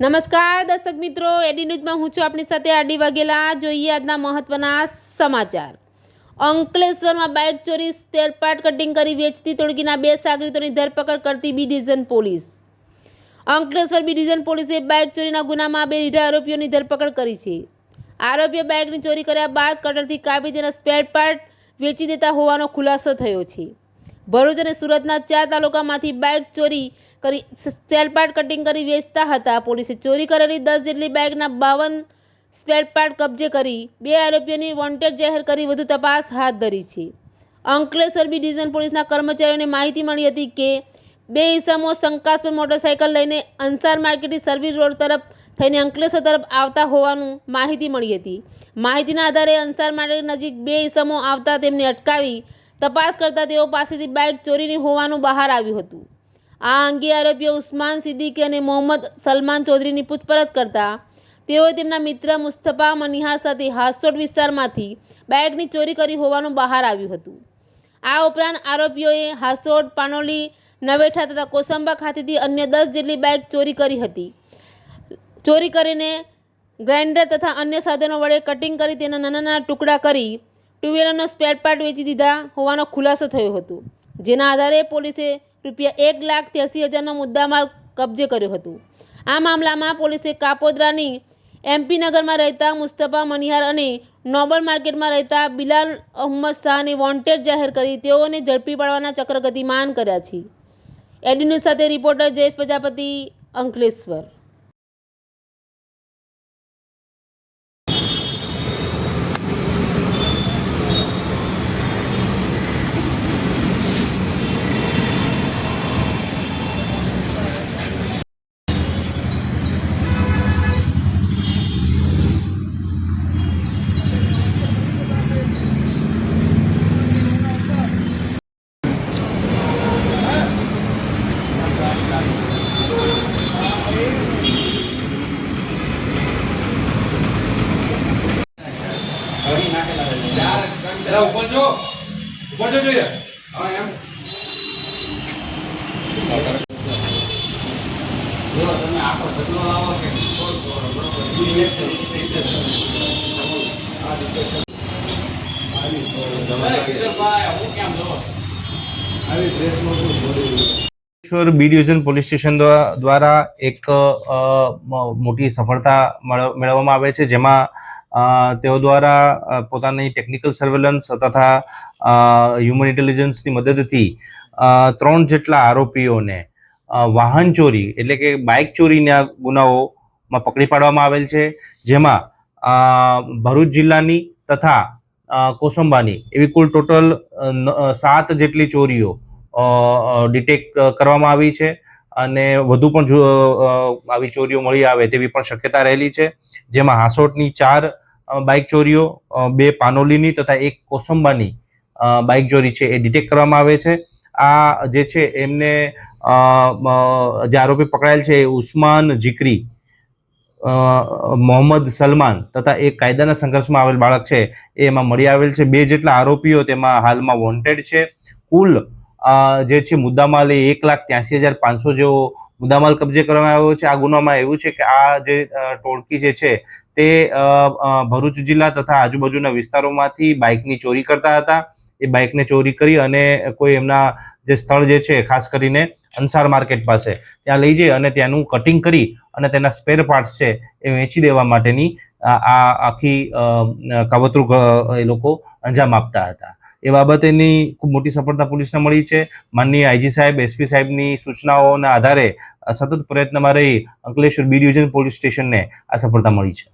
નમસ્કાર દર્શક મિત્રો, એડી ન્યૂઝમાં હું છું આપની સાથે આરડી વાઘેલા। જોઈએ આજના મહત્વના સમાચાર। અંકલેશ્વરમાં બાઇક ચોરી સ્પેર પાર્ટ કટિંગ કરી વેચતી ટોળકીના 2 સાગરીતોની ધરપકડ કરતી B division police. Ankleshwar B division પોલીસે બાઇક ચોરીના ગુનામાં 2 રીઢા આરોપીઓની ધરપકડ કરી છે। આરોપીઓ બાઇકની ચોરી કર્યા બાદ કટરથી કાપી તેના સ્પેર પાર્ટ વેચી દેતા હોવાનો ખુલાસો થયો છે। ભરૂચ અને સુરતના 4 તાલુકામાંથી બાઇક ચોરી કરી સ્પેર પાર્ટ કટિંગ કરી વેચતા હતા। પોલીસે ચોરી કરેલી 10 જેટલી બાઇકના 52 સ્પેર પાર્ટ કબજે કરી 2 આરોપીઓની વોન્ટેડ જાહેર કરી વધુ તપાસ હાથ ધરી છે। અંકલેશ્વર બી ડિવિઝન પોલીસના કર્મચારીઓને માહિતી મળી હતી કે 2 ઈસમો શંકાસ્પદ મોટરસાઇકલ લઈને અંસાર માર્કેટથી સર્વિસ રોડ તરફ થઈને અંકલેશ્વર તરફ આવતા હોવાનું માહિતી મળી હતી। માહિતીના આધારે અંસાર માર્કેટ નજીક 2 ઈસમો આવતા તેમને અટકાવી તપાસ કરતા તેઓ પાસેથી બાઇક ચોરીની હોવાનું બહાર આવ્યું હતું। આ અંગે આરોપીઓ ઉસ્માન સિદ્દીકી અને મોહમ્મદ સલમાન ચૌધરીની પૂછપરછ કરતા તેઓએ તેમના મિત્ર મુસ્તફા મનિહાર સાથે હાસોટ વિસ્તારમાંથી બાઇકની ચોરી કરી હોવાનું બહાર આવ્યું હતું। આ ઉપરાંત આરોપીઓએ હાસોટ, પાનોલી, નવેઠા તથા કોસંબા ખાતેથી અન્ય 10 જેટલી બાઇક ચોરી કરી હતી। ચોરી કરીને ગ્રાઇન્ડર તથા અન્ય સાધનો વડે કટિંગ કરી તેના નાના ટુકડા કરી ટુ વ્હીલરનો સ્પેર પાર્ટ વેચી દીધા હોવાનો ખુલાસો થયો હતો। જેના આધારે પોલીસે ₹1,83,000નો મુદ્દામાલ કબજે કર્યો હતો। આ મામલામાં પોલીસે કાપોદ્રાની એમપી નગરમાં રહેતા મુસ્તફા મનિહાર અને નોબલ માર્કેટમાં રહેતા બિલાલ અહમદ શાહને વોન્ટેડ જાહેર કરી તેઓને ઝડપી પાડવાના ચક્ર ગતિમાન કર્યા છે। એડી ન્યૂઝ સાથે રિપોર્ટર જયેશ પ્રજાપતિ, અંકલેશ્વર। ઉપર જો જોઈએ હા એમ જો તમે આખો બદલો લાવો કે Ankleshwar B division police station દ્વારા એક મોટી સફળતા મેળવવામાં આવે છે, જેમાં તેઓ દ્વારા પોતાની ટેકનિકલ સર્વેલન્સ તથા હ્યુમન ઇન્ટેલિજન્સની મદદથી 3 જેટલા આરોપીઓને વાહન ચોરી એટલે કે બાઇક ચોરીના ગુનાઓમાં પકડી પાડવામાં આવેલ છે, જેમાં ભરૂચ જિલ્લાની તથા કોસંબાની એવી કુલ ટોટલ 7 જેટલી ચોરીઓ ડિટેક્ટ કરવામાં આવી છે અને વધુ પણ જો આવી ચોરીઓ મળી આવે તેવી પણ શક્યતા રહેલી છે। જેમાં હાસોટની 4 બાઇક ચોરીઓ, 2 પાનોલીની તથા 1 કોસંબાની બાઇક ચોરી છે એ ડિટેક્ટ કરવામાં આવે છે। આ જે છે એમને જે આરોપી પકડાયેલ છે એ ઉસ્માન જીકરી, મોહમ્મદ સલમાન તથા એક કાયદાના સંઘર્ષમાં આવેલ બાળક છે એ એમાં મળી આવેલ છે। 2 જેટલા આરોપીઓ તેમાં હાલમાં વોન્ટેડ છે। કુલ જે છે મુદ્દામાલ એ 1,83,500 જેવો મુદ્દામાલ કબજે કરવામાં આવ્યો છે। આ ગુનામાં એવું છે કે આ જે ટોળકી જે છે તે ભરૂચ જિલ્લા તથા આજુબાજુના વિસ્તારોમાંથી બાઇકની ચોરી કરતા હતા। એ બાઇકને ચોરી કરી અને કોઈ એમના જે સ્થળ જે છે ખાસ કરીને અંસાર માર્કેટ પાસે ત્યાં લઈ જઈ અને ત્યાંનું કટિંગ કરી અને તેના સ્પેર પાર્ટ્સ છે એ વેચી દેવા માટેની આ આખી કાવતરું એ લોકો અંજામ આપતા હતા। એ બાબતેની ખૂબ મોટી સફળતા પોલીસને મળી છે। માનનીય આઈજી સાહેબ, એસપી સાહેબની સૂચનાઓના આધારે સતત પ્રયત્નમાં રહી અંકલેશ્વર બી ડિવિઝન પોલીસ સ્ટેશનને આ સફળતા મળી છે।